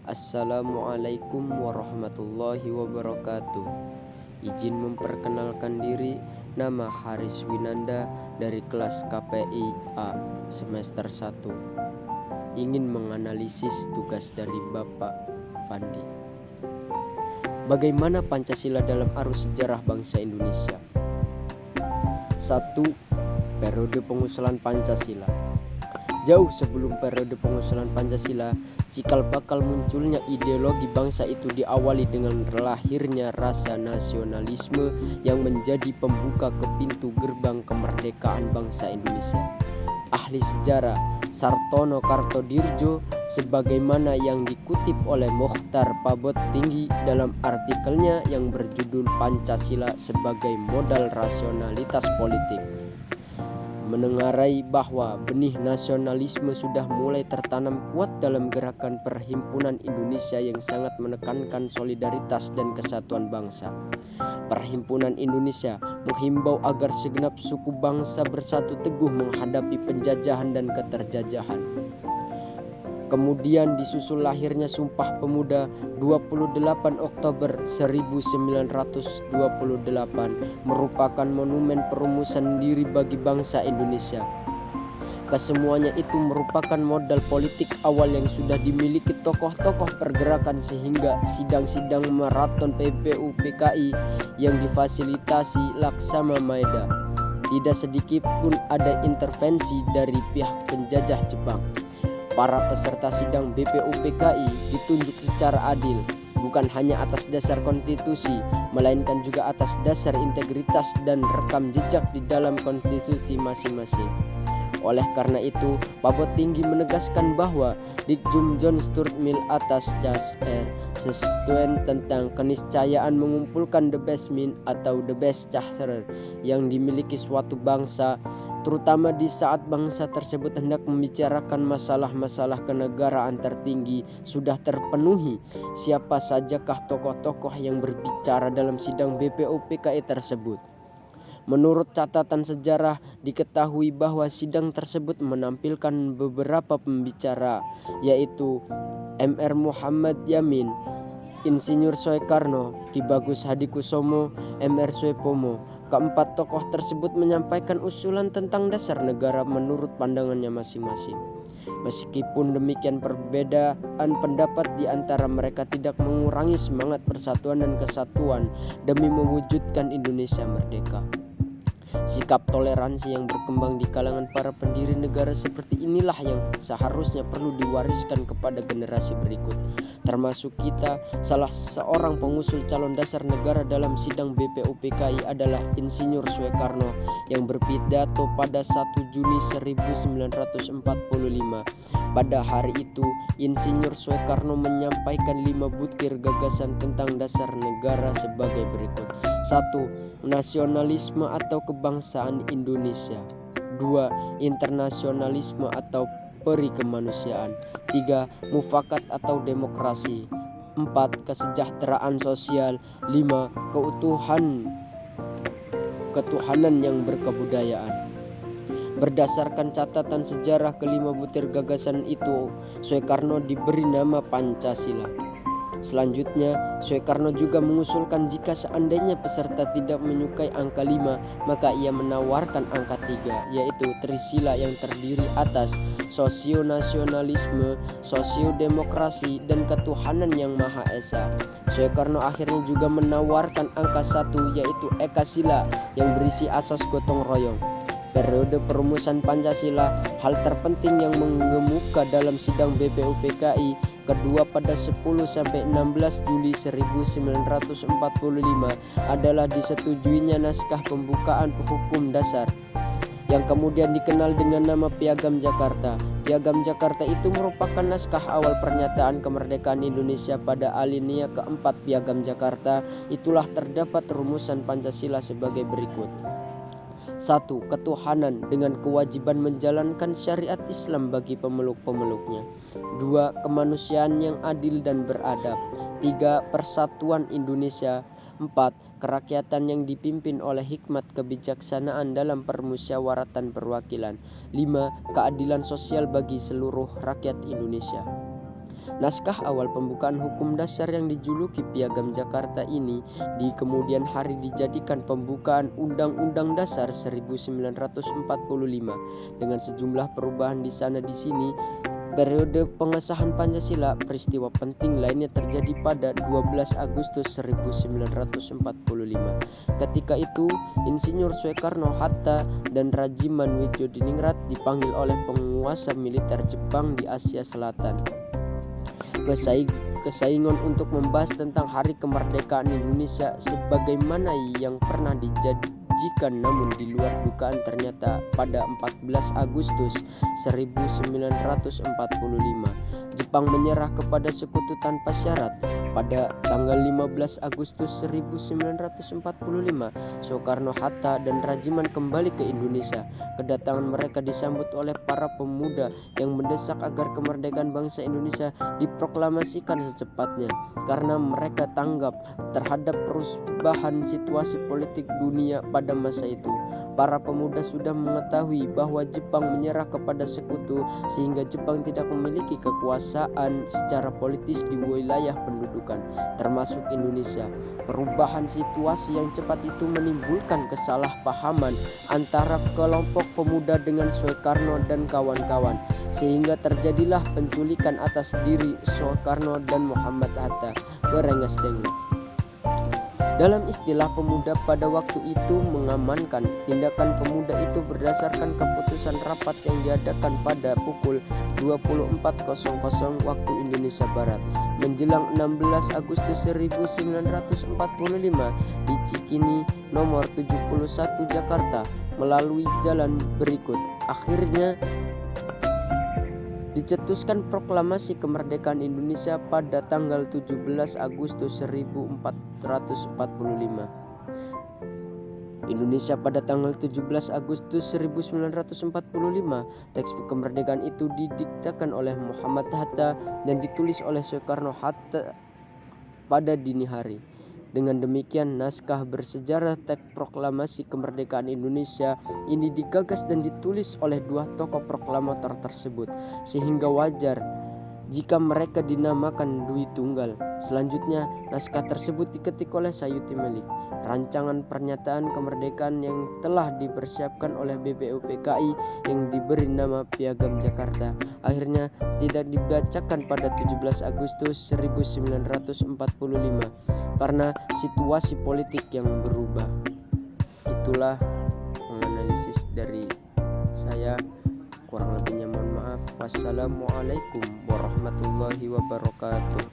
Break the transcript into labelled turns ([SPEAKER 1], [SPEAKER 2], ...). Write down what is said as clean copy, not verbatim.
[SPEAKER 1] Assalamualaikum warahmatullahi wabarakatuh. Izin memperkenalkan diri, nama Haris Winanda dari kelas KPI A semester 1. Ingin menganalisis tugas dari Bapak Fandi. Bagaimana Pancasila dalam arus sejarah bangsa Indonesia? 1. Periode pengusulan Pancasila. Jauh sebelum periode pengusulan Pancasila, cikal bakal munculnya ideologi bangsa itu diawali dengan lahirnya rasa nasionalisme yang menjadi pembuka ke pintu gerbang kemerdekaan bangsa Indonesia. Ahli sejarah Sartono Kartodirjo sebagaimana yang dikutip oleh Mokhtar Pabot Tinggi dalam artikelnya yang berjudul Pancasila sebagai Modal Rasionalitas Politik, menengarai bahwa benih nasionalisme sudah mulai tertanam kuat dalam gerakan Perhimpunan Indonesia yang sangat menekankan solidaritas dan kesatuan bangsa. Perhimpunan Indonesia menghimbau agar segenap suku bangsa bersatu teguh menghadapi penjajahan dan keterjajahan. Kemudian disusul lahirnya Sumpah Pemuda 28 Oktober 1928 merupakan monumen perumusan diri bagi bangsa Indonesia. Kesemuanya itu merupakan modal politik awal yang sudah dimiliki tokoh-tokoh pergerakan sehingga sidang-sidang maraton PPU PKI yang difasilitasi Laksana Maeda. Tidak sedikit pun ada intervensi dari pihak penjajah Jepang. Para peserta sidang BPU PKI ditunjuk secara adil, bukan hanya atas dasar konstitusi, melainkan juga atas dasar integritas dan rekam jejak di dalam konstitusi masing-masing. Oleh karena itu, Pabot Tinggi menegaskan bahwa Dikjum John Stuart Mill atas dasar sesuatu tentang keniscayaan mengumpulkan the best mind atau the best character yang dimiliki suatu bangsa, terutama di saat bangsa tersebut hendak membicarakan masalah-masalah kenegaraan tertinggi, sudah terpenuhi. Siapa sajakah tokoh-tokoh yang berbicara dalam sidang BPU PKI tersebut? Menurut catatan sejarah, diketahui bahwa sidang tersebut menampilkan beberapa pembicara, yaitu Mr. Muhammad Yamin, Insinyur Soekarno, Ki Bagus Hadikusumo, Mr. Suepomo. Keempat tokoh tersebut menyampaikan usulan tentang dasar negara menurut pandangannya masing-masing. Meskipun demikian, perbedaan pendapat di antara mereka tidak mengurangi semangat persatuan dan kesatuan demi mewujudkan Indonesia merdeka. Sikap toleransi yang berkembang di kalangan para pendiri negara seperti inilah yang seharusnya perlu diwariskan kepada generasi berikut, termasuk kita. Salah seorang pengusul calon dasar negara dalam sidang BPU PKI adalah Insinyur Soekarno yang berpidato pada 1 Juni 1945. Pada hari itu, Insinyur Soekarno menyampaikan 5 butir gagasan tentang dasar negara sebagai berikut. 1. Nasionalisme atau kebangsaan Indonesia. 2. Internasionalisme atau peri kemanusiaan. 3. Mufakat atau demokrasi. 4. Kesejahteraan sosial. 5. Ketuhanan yang berkebudayaan. Berdasarkan catatan sejarah, kelima butir gagasan itu Soekarno diberi nama Pancasila. Selanjutnya, Soekarno juga mengusulkan jika seandainya peserta tidak menyukai angka 5, maka ia menawarkan angka 3, yaitu Trisila yang terdiri atas sosionasionalisme, sosiodemokrasi, dan ketuhanan yang Maha Esa. Soekarno akhirnya juga menawarkan angka 1, yaitu Ekasila yang berisi asas gotong royong. Periode perumusan Pancasila, hal terpenting yang mengemuka dalam sidang BPU PKI kedua pada 10-16 Juli 1945 adalah disetujuinya naskah pembukaan hukum dasar yang kemudian dikenal dengan nama Piagam Jakarta. Piagam Jakarta itu merupakan naskah awal pernyataan kemerdekaan Indonesia. Pada alinea keempat Piagam Jakarta itulah terdapat rumusan Pancasila sebagai berikut. 1. Ketuhanan dengan kewajiban menjalankan syariat Islam bagi pemeluk-pemeluknya. 2. Kemanusiaan yang adil dan beradab. 3. Persatuan Indonesia. 4. Kerakyatan yang dipimpin oleh hikmat kebijaksanaan dalam permusyawaratan perwakilan. 5. Keadilan sosial bagi seluruh rakyat Indonesia. Naskah awal pembukaan hukum dasar yang dijuluki Piagam Jakarta ini di kemudian hari dijadikan pembukaan Undang-Undang Dasar 1945 dengan sejumlah perubahan di sana di sini. Periode pengesahan Pancasila, peristiwa penting lainnya terjadi pada 12 Agustus 1945. Ketika itu, Insinyur Soekarno-Hatta dan Rajiman Widjodiningrat dipanggil oleh penguasa militer Jepang di Asia Selatan. Kesaingan untuk membahas tentang hari kemerdekaan Indonesia sebagaimana yang pernah dijanjikan namun di luar dugaan ternyata pada 14 Agustus 1945 Jepang menyerah kepada sekutu tanpa syarat. Pada tanggal 15 Agustus 1945 Soekarno-Hatta dan Rajiman kembali ke Indonesia. Kedatangan mereka disambut oleh para pemuda yang mendesak agar kemerdekaan bangsa Indonesia diproklamasikan secepatnya karena mereka tanggap terhadap perubahan situasi politik dunia pada masa itu. Para pemuda sudah mengetahui bahwa Jepang menyerah kepada sekutu sehingga Jepang tidak memiliki kekuasaan secara politis di wilayah pendudukan termasuk Indonesia. Perubahan situasi yang cepat itu menimbulkan kesalahpahaman antara kelompok pemuda dengan Soekarno dan kawan-kawan sehingga terjadilah penculikan atas diri Soekarno dan Muhammad Hatta ke Rengas Dengklok. Dalam istilah pemuda pada waktu itu mengamankan tindakan pemuda itu berdasarkan keputusan rapat yang diadakan pada pukul 24.00 waktu Indonesia Barat menjelang 16 Agustus 1945 di Cikini nomor 71 Jakarta melalui jalan berikut. Akhirnya dicetuskan proklamasi kemerdekaan Indonesia pada tanggal 17 Agustus 1445. Indonesia pada tanggal 17 Agustus 1945. Teks kemerdekaan itu didiktakan oleh Muhammad Hatta dan ditulis oleh Soekarno-Hatta pada dini hari. Dengan demikian, naskah bersejarah teks proklamasi kemerdekaan Indonesia ini digagas dan ditulis oleh dua tokoh proklamator tersebut, sehingga wajar jika mereka dinamakan Dwi Tunggal. Selanjutnya, naskah tersebut diketik oleh Sayuti Melik. Rancangan pernyataan kemerdekaan yang telah dipersiapkan oleh BPUPKI yang diberi nama Piagam Jakarta akhirnya tidak dibacakan pada 17 Agustus 1945 karena situasi politik yang berubah. Itulah menganalisis dari saya. Kurang lebihnya mohon maaf. Wassalamualaikum warahmatullahi wabarakatuh.